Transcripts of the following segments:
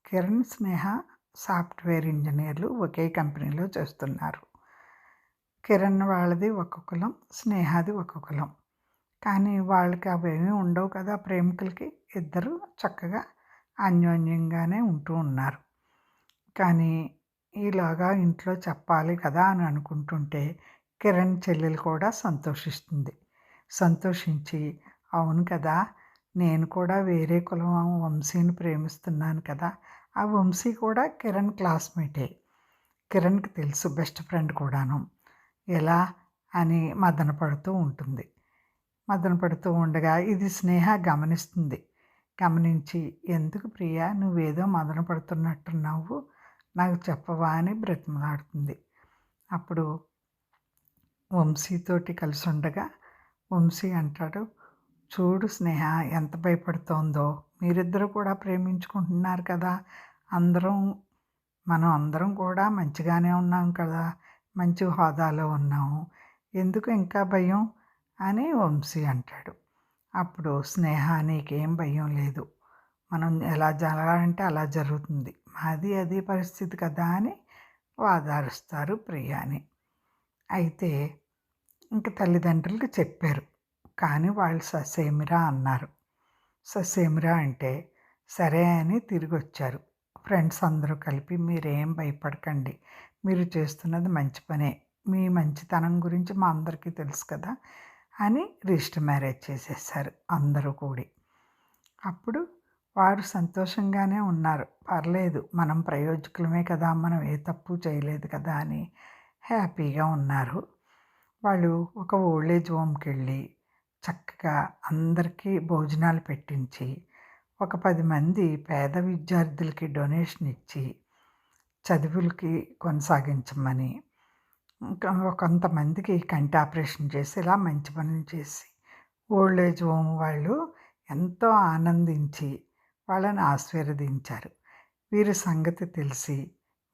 కిరణ్, స్నేహ software ఇంజినీర్లు ఒకే కంపెనీలో చేస్తున్నారు. కిరణ్ వాళ్ళది ఒక కులం, స్నేహది ఒక కులం. కానీ వాళ్ళకి అవేమీ ఉండవు కదా ప్రేమికులకి. ఇద్దరు చక్కగా అన్యోన్యంగానే ఉంటూ ఉన్నారు. కానీ ఈలోగా ఇంట్లో చెప్పాలి కదా అని అనుకుంటుంటే కిరణ్ చెల్లెలు కూడా సంతోషిస్తుంది. సంతోషించి, అవును కదా! నేను కూడా వేరే కులం వంశీని ప్రేమిస్తున్నాను కదా! ఆ వంశీ కూడా కిరణ్ క్లాస్‌మేటే. కిరణ్‌కి తెలుసు, బెస్ట్ ఫ్రెండ్ కూడాను. ఎలా అని మదన పడుతూ ఉంటుంది. మదన పడుతూ ఉండగా ఇది స్నేహ గమనిస్తుంది. గమనించి, ఎందుకు ప్రియా నువ్వేదో మదన పడుతున్నట్టున్నావు, నాకు చెప్పవా అని బ్రతిమలాడుతుంది. అప్పుడు వంశీతోటి కలిసుండగా వంశీ అంటాడు, చూడు స్నేహ ఎంత భయపడుతోందో. మీరిద్దరూ కూడా ప్రేమించుకుంటున్నారు కదా! అందరం మనం అందరం కూడా మంచిగానే ఉన్నాం కదా! మంచి హోదాలో ఉన్నాము. ఎందుకు ఇంకా భయం అని వంశీ అంటాడు. అప్పుడు స్నేహ నీకేం భయం లేదు. మనం ఎలా జరగాలంటే అలా జరుగుతుంది. మాది అదే పరిస్థితి కదా అని వాదారుస్తారు ప్రియాని. అయితే ఇంక తల్లిదండ్రులకి చెప్పారు. కానీ వాళ్ళు ససేమిరా అన్నారు. ససేమిరా అంటే సరే అని తిరిగొచ్చారు. ఫ్రెండ్స్ అందరూ కలిపి మీరేం భయపడకండి. మీరు చేస్తున్నది మంచి పనే. మీ మంచితనం గురించి మా అందరికీ తెలుసు కదా! అని రిజిస్టర్ మ్యారేజ్ చేసేసారు అందరూ కూడి. అప్పుడు వారు సంతోషంగానే ఉన్నారు. పర్లేదు మనం ప్రయోజకులమే కదా! మనం ఏ తప్పు చేయలేదు కదా! అని హ్యాపీగా ఉన్నారు. వాళ్ళు ఒక ఓల్డ్ ఏజ్ హోమ్‌కెళ్ళి చక్కగా అందరికీ భోజనాలు పెట్టించి, ఒక 10 మంది పేద విద్యార్థులకి డొనేషన్ ఇచ్చి, చదువులకి కొనసాగించమని, ఇంకా కొంతమందికి కంటి ఆపరేషన్ చేసి, ఇలా మంచి పనులు చేసి, ఓల్డ్ ఏజ్ హోమ్ వాళ్ళు ఎంతో ఆనందించి వాళ్ళని ఆశీర్వదించారు. వీరి సంగతి తెలిసి,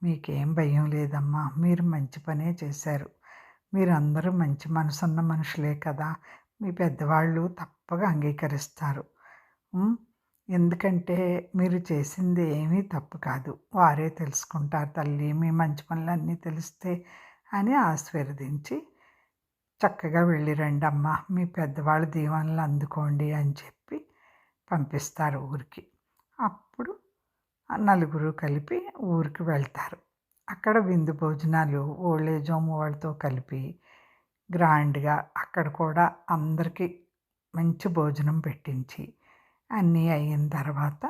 మీకేం భయం లేదమ్మా, మీరు మంచి పనే చేశారు. మీరందరూ మంచి మనసున్న మనుషులే కదా! మీ పెద్దవాళ్ళు తప్పగా అంగీకరిస్తారు. ఎందుకంటే మీరు చేసింది ఏమీ తప్పు కాదు. వారే తెలుసుకుంటారు తల్లి మీ మంచి పనులన్నీ తెలిస్తే అని ఆశీర్వదించి, చక్కగా వెళ్ళి రండమ్మా మీ పెద్దవాళ్ళ దీవెనలు అందుకోండి అని చెప్పి పంపిస్తారు ఊరికి. అప్పుడు నలుగురు కలిపి ఊరికి వెళ్తారు. అక్కడ విందు భోజనాలు ఓల్డ్ ఏజ్ హోమ్ వాళ్ళతో కలిపి గ్రాండ్‌గా అక్కడ కూడా అందరికీ మంచి భోజనం పెట్టించి, అన్నీ అయిన తర్వాత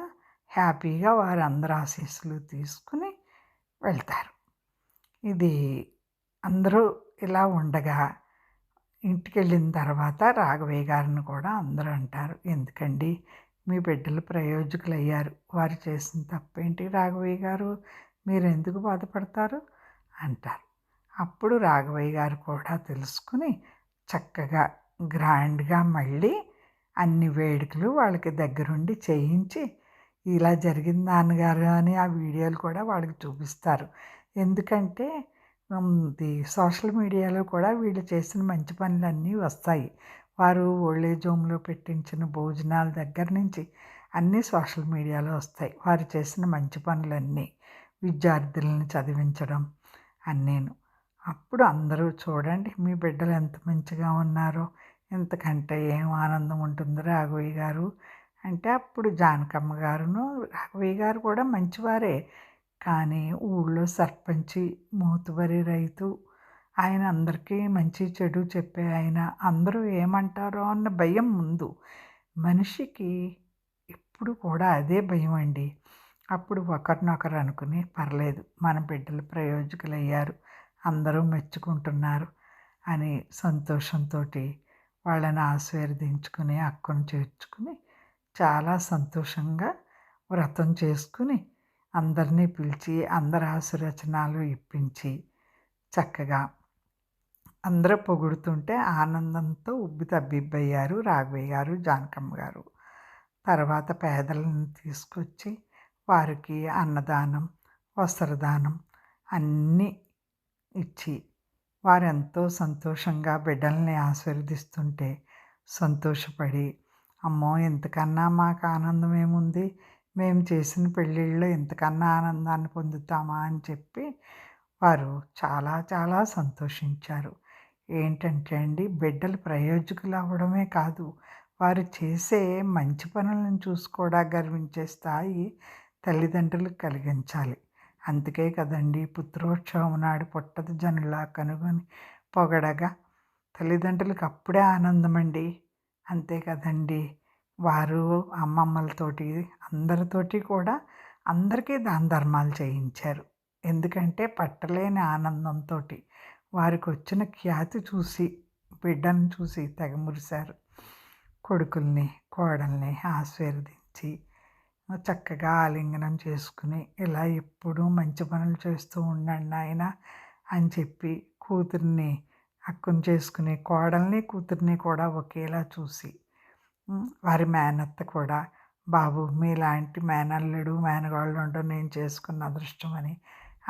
హ్యాపీగా వారందరి ఆశీస్సులు తీసుకుని వెళ్తారు. ఇది అందరూ ఇలా ఉండగా ఇంటికెళ్ళిన తర్వాత రాఘవయ్య గారిని కూడా అందరూ అంటారు, ఎందుకండి మీ బిడ్డలు ప్రయోజకులయ్యారు. వారు చేసిన తప్పేంటి రాఘవయ్య గారు? మీరెందుకు బాధపడతారు అంటారు. అప్పుడు రాఘవయ్య గారు కూడా తెలుసుకుని చక్కగా గ్రాండ్‌గా మళ్ళీ అన్ని వేడుకలు వాళ్ళకి దగ్గరుండి చేయించి, ఇలా జరిగింది నాన్నగారు అని ఆ వీడియోలు కూడా వాళ్ళకి చూపిస్తారు. ఎందుకంటే సోషల్ మీడియాలో కూడా వీళ్ళు చేసిన మంచి పనులన్నీ వస్తాయి. వారు ఓల్డ్ ఏజ్ హోమ్‌లో పెట్టించిన భోజనాల దగ్గర నుంచి అన్నీ సోషల్ మీడియాలో వస్తాయి. వారు చేసిన మంచి పనులన్నీ, విద్యార్థులను చదివించడం అన్నీను. అప్పుడు అందరూ చూడండి మీ బిడ్డలు ఎంత మంచిగా ఉన్నారో, ఇంతకంటే ఏం ఆనందం ఉంటుంది రాఘవయ్య గారు అంటే, అప్పుడు జానకమ్మ గారును రాఘవయ్య గారు కూడా మంచివారే. కానీ ఊళ్ళో సర్పంచి, మోతుబరి రైతు, ఆయన అందరికీ మంచి చెడు చెప్పే ఆయన. అందరూ ఏమంటారో అన్న భయం ముందు. మనిషికి ఎప్పుడు కూడా అదే భయం అండి. అప్పుడు ఒకరినొకరు అనుకుని పర్లేదు మన బిడ్డలు ప్రయోజకులయ్యారు, అందరూ మెచ్చుకుంటున్నారు అని సంతోషంతోటి వాళ్ళని ఆశీర్వదించుకుని అక్కను చేర్చుకుని చాలా సంతోషంగా వ్రతం చేసుకుని అందరినీ పిలిచి అందరి ఆశీర్వచనాలు ఇప్పించి చక్కగా అందరూ పొగుడుతుంటే ఆనందంతో ఉబ్బితబ్బిబ్బయ్యారు రాఘవయ్య గారు, జానకమ్మ గారు. తర్వాత పేదలను తీసుకొచ్చి వారికి అన్నదానం, వస్త్రదానం అన్నీ ఇచ్చి వారెంతో సంతోషంగా బిడ్డల్ని ఆశీర్వదిస్తుంటే సంతోషపడి, అమ్మో ఇంతకన్నా మాకు ఆనందం ఏముంది, మేము చేసిన పెళ్ళిళ్ళలో ఇంతకన్నా ఆనందాన్ని పొందుతామా అని చెప్పి వారు చాలా చాలా సంతోషించారు. ఏంటంటే అండి, బిడ్డలు ప్రయోజకులు అవ్వడమే కాదు, వారు చేసే మంచి పనులను చూసి కూడా గర్వించే స్థాయి తల్లిదండ్రులకు కలిగించాలి. అందుకే కదండీ పుత్రోత్సవం నాడు పుట్టదు జనులా కనుగొని పొగడగా తల్లిదండ్రులకు అప్పుడే ఆనందమండి. అంతే కదండీ! వారు అమ్మమ్మలతోటి అందరితోటి కూడా అందరికీ దాన ధర్మాలు చేయించారు. ఎందుకంటే పట్టలేని ఆనందంతోటి వారికొచ్చిన ఖ్యాతి చూసి, బిడ్డను చూసి తెగ మురిశారు. కొడుకుల్ని, కోడల్ని ఆశీర్వదించి చక్కగా ఆలింగనం చేసుకుని, ఇలా ఎప్పుడూ మంచి పనులు చేస్తూ ఉండండి నాయనా అని చెప్పి కూతురిని అక్కున చేసుకుని, కోడల్ని, కూతురిని కూడా ఒకేలా చూసి, వారి మేనత్త కూడా బాబు మీలాంటి మేనల్లుడు, మేనకోడలు ఉండడం నేను చేసుకున్న అదృష్టం అని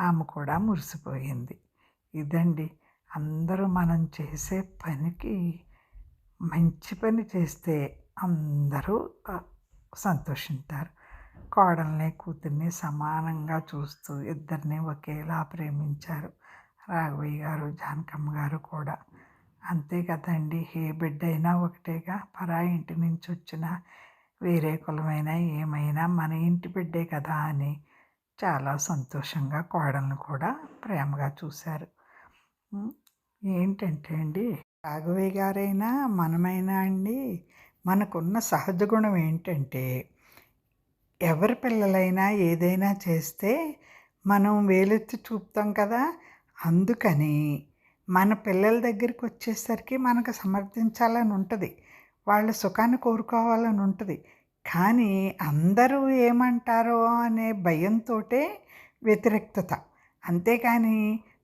ఆమె కూడా మురిసిపోయింది. ఇదండి, అందరూ మనం చేసే పనికి మంచి పని చేస్తే అందరూ సంతోషింతారు. కోడల్ని, కూతుర్ని సమానంగా చూస్తూ ఇద్దరిని ఒకేలా ప్రేమించారు రాఘవయ్య గారు, జానకమ్మ గారు కూడా. అంతే కదండి, ఏ బిడ్డైనా ఒకటేగా. పరాయి ఇంటి నుంచి వచ్చిన వేరే కులమైనా ఏమైనా మన ఇంటి బిడ్డే కదా అని చాలా సంతోషంగా కోడలను కూడా ప్రేమగా చూశారు. ఏంటంటే అండి, రాఘవయ్య గారైనా మనమైనా అండి, మనకున్న సహజ గుణం ఏంటంటే ఎవరి పిల్లలైనా ఏదైనా చేస్తే మనం వేలెత్తి చూపుతాం కదా. అందుకని మన పిల్లల దగ్గరికి వచ్చేసరికి మనకు సమర్థించాలని ఉంటుంది, వాళ్ళ సుఖాన్ని కోరుకోవాలని ఉంటుంది. కానీ అందరూ ఏమంటారో అనే భయంతోటే వ్యతిరేక్తత. అంతేకాని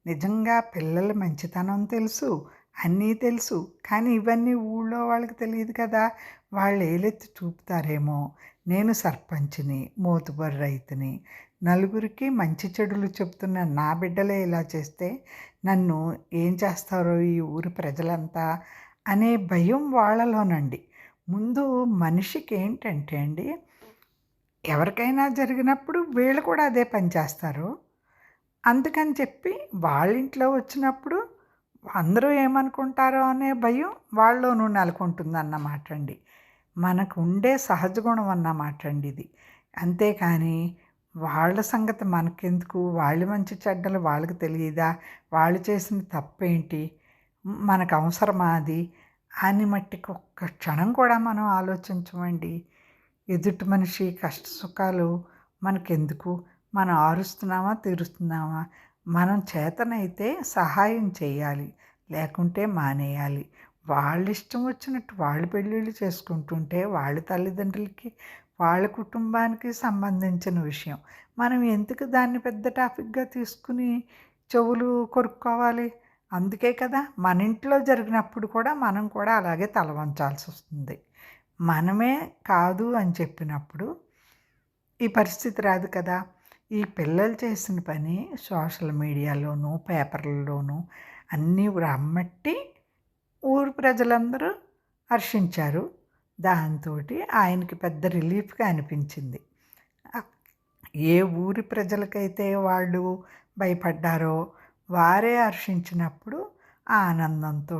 నిజంగా పిల్లల మంచితనం తెలుసు, అన్నీ తెలుసు, కానీ ఇవన్నీ ఊళ్ళో వాళ్ళకి తెలియదు కదా. వాళ్ళు ఏలెత్తి చూపుతారేమో. నేను సర్పంచ్ని, మోతుబరి రైతుని, నలుగురికి మంచి చెడులు చెప్తున్న నా బిడ్డలే ఇలా చేస్తే నన్ను ఏం చేస్తారో ఈ ఊరి ప్రజలంతా అనే భయం వాళ్ళలోనండి. ముందు మనిషికి ఏంటంటే అండి, ఎవరికైనా జరిగినప్పుడు వీళ్ళు కూడా అదే పని చేస్తారు. అందుకని చెప్పి వాళ్ళ ఇంట్లో వచ్చినప్పుడు అందరూ ఏమనుకుంటారో అనే భయం వాళ్ళలోనూ నెలకొంటుందన్నమాట అండి. మనకు ఉండే సహజ గుణం అన్నమాట అండి ఇది. అంతేకాని వాళ్ళ సంగతి మనకెందుకు, వాళ్ళ మంచి చెడ్డలు వాళ్ళకి తెలియదా, వాళ్ళు చేసిన తప్పేంటి, మనకు అవసరమా అది అని మట్టికి ఒక్క క్షణం కూడా మనం ఆలోచించమండి. ఎదుటి మనిషి కష్ట సుఖాలు మనకెందుకు, మనం ఆరుస్తున్నామా తీరుస్తున్నామా, మనం చేతనైతే సహాయం చేయాలి, లేకుంటే మానేయాలి. వాళ్ళ ఇష్టం వచ్చినట్టు వాళ్ళు పెళ్ళిళ్ళు చేసుకుంటుంటే వాళ్ళ తల్లిదండ్రులకి వాళ్ళ కుటుంబానికి సంబంధించిన విషయం. మనం ఎందుకు దాన్ని పెద్ద టాపిక్గా తీసుకుని చెవులు కొరుక్కోవాలి. అందుకే కదా మన ఇంట్లో జరిగినప్పుడు కూడా మనం కూడా అలాగే తల వంచాల్సి వస్తుంది. మనమే కాదు అని చెప్పినప్పుడు ఈ పరిస్థితి రాదు కదా. ఈ పిల్లలు చేసిన పని సోషల్ మీడియాలోనూ పేపర్లలోనూ అన్నీ రమ్మట్టి ఊరు ప్రజలందరూ హర్షించారు. దాంతో ఆయనకి పెద్ద రిలీఫ్గా అనిపించింది. ఏ ఊరి ప్రజలకైతే వాళ్ళు భయపడ్డారో వారే హర్షించినప్పుడు ఆనందంతో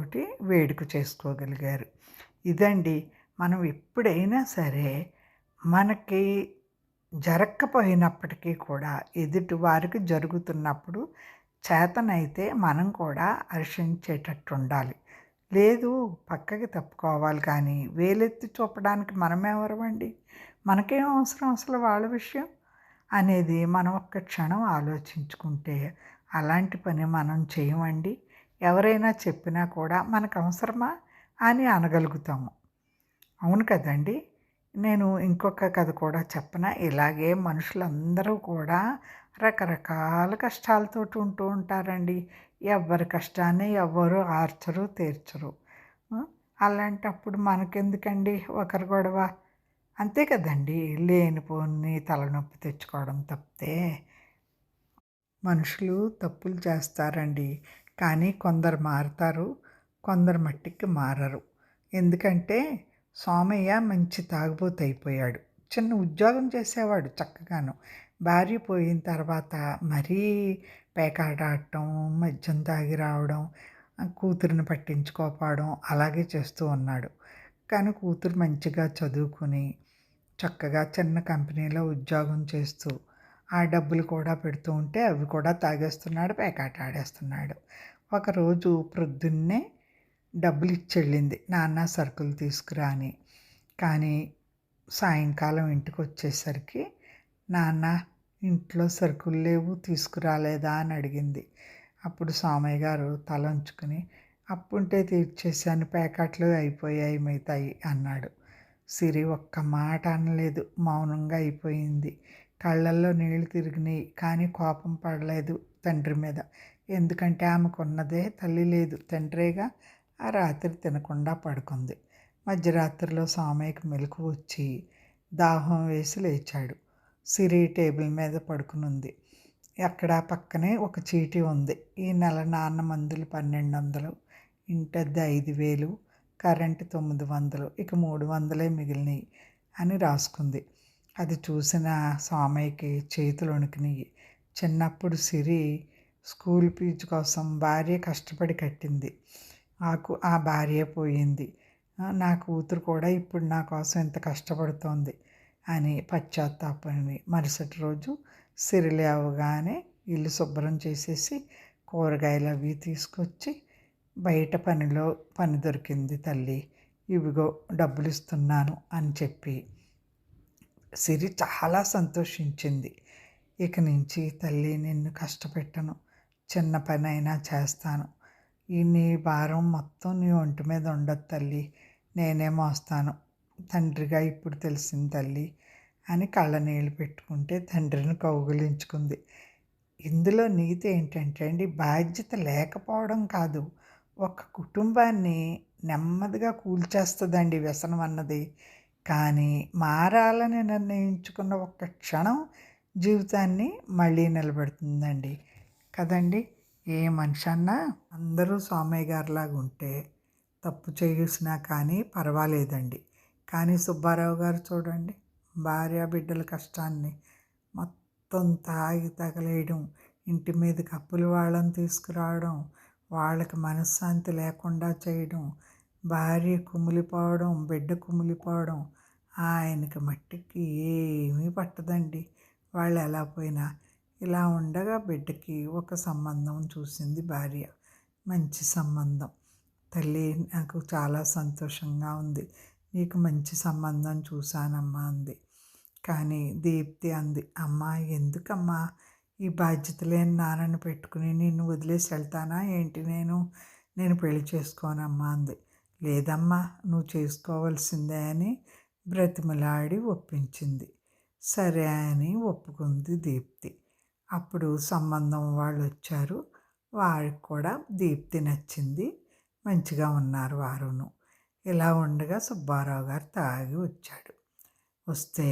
వేడుక చేసుకోగలిగారు. ఇదండి, మనం ఎప్పుడైనా సరే మనకి జరగకపోయినప్పటికీ కూడా ఎదుటి వారికి జరుగుతున్నప్పుడు చేతనైతే మనం కూడా హర్షించేటట్టు ఉండాలి. లేదు పక్కకి తప్పుకోవాలి. కానీ వేలెత్తి చూపడానికి మనమెవరమండి, మనకేం అవసరం అసలు వాళ్ళ విషయం అనేది మనం ఒక్క క్షణం ఆలోచించుకుంటే అలాంటి పని మనం చేయమండి. ఎవరైనా చెప్పినా కూడా మనకు అవసరమా అని అనగలుగుతాము. అవును కదండి. నేను ఇంకొక కథ కూడా చెప్పనా. ఇలాగే మనుషులందరూ కూడా రకరకాల కష్టాలతోటి ఉంటూ ఉంటారండి. ఎవ్వరి కష్టాన్ని ఎవ్వరు ఆర్చరు తీర్చరు. అలాంటప్పుడు మనకెందుకండి ఒకరి గొడవ. అంతే కదండి. లేనిపోని తలనొప్పి తెచ్చుకోవడం తప్పితే. మనుషులు తప్పులు చేస్తారండి, కానీ కొందరు మారుతారు, కొందరు మట్టికి మారరు. ఎందుకంటే సోమయ్య మంచి తాగుబోతు అయిపోయాడు. చిన్న ఉద్యోగం చేసేవాడు చక్కగాను. భార్య పోయిన తర్వాత మరీ పేకాట ఆడటం, మద్యం తాగి రావడం, కూతురిని పట్టించుకోకపోవడం అలాగే చేస్తూ ఉన్నాడు. కానీ కూతురు మంచిగా చదువుకుని, చక్కగా చిన్న కంపెనీలో ఉద్యోగం చేస్తూ, ఆ డబ్బులు కూడా పెడుతూ ఉంటే అవి కూడా తాగేస్తున్నాడు, పేకాట ఆడేస్తున్నాడు. ఒకరోజు ప్రొద్దున్నే డబ్బులు ఇచ్చెళ్ళింది, నాన్న సరుకులు తీసుకురా అని. కానీ సాయంకాలం ఇంటికొచ్చేసరికి, నాన్న ఇంట్లో సరుకులు లేవు తీసుకురాలేదా అని అడిగింది. అప్పుడు సోమయ్య గారు తలంచుకుని, అప్పుంటే తీర్చేశాను, ప్యాకెట్లు అయిపోయాయి మిగతాయి అన్నాడు. సిరి ఒక్క మాట అనలేదు, మౌనంగా అయిపోయింది. కళ్ళల్లో నీళ్లు తిరిగినాయి, కానీ కోపం పడలేదు తండ్రి మీద. ఎందుకంటే ఆమెకున్నదే తల్లి లేదు, తండ్రేగా. ఆ రాత్రి తినకుండా పడుకుంది. మధ్యరాత్రిలో సోమయ్యకి మెలకు వచ్చి దాహం వేసి లేచాడు. సిరి టేబుల్ మీద పడుకునుంది. అక్కడ పక్కనే ఒక చీటీ ఉంది. ఈ నెల నాన్న మందులు 1200, ఇంటద్దె 5000, కరెంటు 900, ఇక 300 మిగిలినాయి అని రాసుకుంది. అది చూసిన సోమయ్యకి చేతులు వణికినాయి. చిన్నప్పుడు సిరి స్కూల్ ఫీజు కోసం భార్య కష్టపడి కట్టింది. ఆ భార్య పోయింది. నా కూతురు కూడా ఇప్పుడు నా కోసం ఇంత కష్టపడుతోంది అని పశ్చాత్తాపని. మరుసటి రోజు సిరి లేవగానే ఇల్లు శుభ్రం చేసేసి కూరగాయలు అవి తీసుకొచ్చి, బయట పని దొరికింది తల్లి, ఇవిగో డబ్బులు ఇస్తున్నాను అని చెప్పి సిరి చాలా సంతోషించింది. ఇక నుంచి తల్లి నిన్ను కష్టపెట్టను, చిన్న పని అయినా చేస్తాను, నీ భారం మొత్తం నీ ఒంటి మీద ఉండదు తల్లి, నేనే మోస్తాను, తండ్రిగా ఇప్పుడు తెలిసింది తల్లి అని కళ్ళనీళ్ళు పెట్టుకుంటే తండ్రిని కౌగిలించుకుంది. ఇందులో నీతి ఏంటంటే అండి, బాధ్యత లేకపోవడం కాదు, ఒక కుటుంబాన్ని నెమ్మదిగా కూల్చేస్తుందండి వ్యసనం అన్నది. కానీ మారాలని నిర్ణయించుకున్న ఒక్క క్షణం జీవితాన్ని మళ్ళీ నిలబెడుతుందండి కదండి. ఏ మనిషి అన్నా అందరూ సోమయ్య గారిలాగా ఉంటే తప్పు చేసినా కానీ పర్వాలేదండి. కానీ సుబ్బారావు గారు చూడండి, భార్య బిడ్డల కష్టాన్ని మొత్తం తాగి తగలేయడం, ఇంటి మీదకి అప్పుల వాళ్ళని తీసుకురావడం, వాళ్ళకి మనశ్శాంతి లేకుండా చేయడం, భార్య కుమిలిపోవడం, బిడ్డ కుమిలిపోవడం, ఆయనకి మట్టికి ఏమీ పట్టదండి. వాళ్ళు ఎలా పోయినా. ఇలా ఉండగా బిడ్డకి ఒక సంబంధం చూసింది భార్య, మంచి సంబంధం. తల్లి నాకు చాలా సంతోషంగా ఉంది, నీకు మంచి సంబంధం చూశానమ్మా అంది. కానీ దీప్తి అంది, అమ్మా ఎందుకమ్మా ఈ బాధ్యత లేని నాన్నని పెట్టుకుని నిన్ను వదిలేసి వెళ్తానా ఏంటి, నేను పెళ్లి చేసుకోనమ్మా అంది. లేదమ్మా నువ్వు చేసుకోవాల్సిందే అని బ్రతిమలాడి ఒప్పించింది. సరే అని ఒప్పుకుంది దీప్తి. అప్పుడు సంబంధం వాళ్ళు వచ్చారు. వారికి కూడా దీప్తి నచ్చింది, మంచిగా ఉన్నారు వారును. ఇలా ఉండగా సుబ్బారావు గారు తాగి వచ్చాడు. వస్తే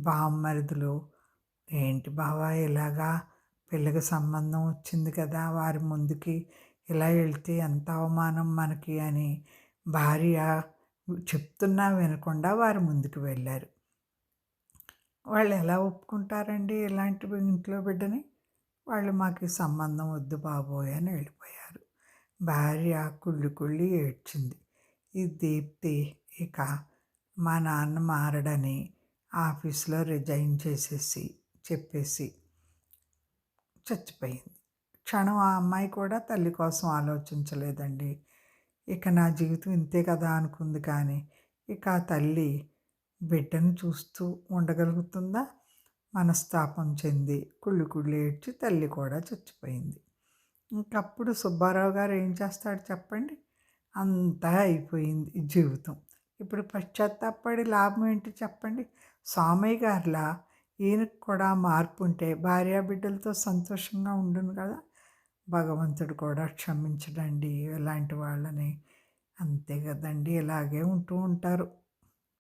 బామ్మరుదులు, ఏంటి బావా ఇలాగా, పిల్లకి సంబంధం వచ్చింది కదా, వారి ముందుకి ఇలా వెళ్తే ఎంత అవమానం మనకి అని భార్య చెప్తున్నా వినకుండా వారి ముందుకు వెళ్ళారు. వాళ్ళు ఎలా ఒప్పుకుంటారండి ఇలాంటి ఇంట్లో బిడ్డని? వాళ్ళు మాకు సంబంధం వద్దు బాబోయ్ అని వెళ్ళిపోయారు. భార్య కుళ్ళి కుళ్ళి ఏడ్చింది. ఈ దీప్తి ఇక మా నాన్న మారడని ఆఫీస్లో రిజైన్ చెప్పేసి చచ్చిపోయింది. క్షణం ఆ అమ్మాయి కూడా తల్లి కోసం ఆలోచించలేదండి. ఇక నా జీవితం ఇంతే కదా అనుకుంది. కానీ ఇక ఆ తల్లి బిడ్డను చూస్తూ ఉండగలుగుతుందా? మనస్తాపం చెంది కుళ్ళి కుళ్ళి ఏడ్చి తల్లి కూడా చచ్చిపోయింది. ఇంకప్పుడు సుబ్బారావు గారు ఏం చేస్తాడు చెప్పండి? అంతా అయిపోయింది జీవితం. ఇప్పుడు పశ్చాత్తాపడి లాభం ఏంటి చెప్పండి? సోమయ్య గారిలా ఈయనకు కూడా మార్పు ఉంటే భార్యాబిడ్డలతో సంతోషంగా ఉండును కదా. భగవంతుడు కూడా క్షమించడండి ఇలాంటి వాళ్ళని. అంతే కదండి, ఇలాగే ఉంటూ ఉంటారు.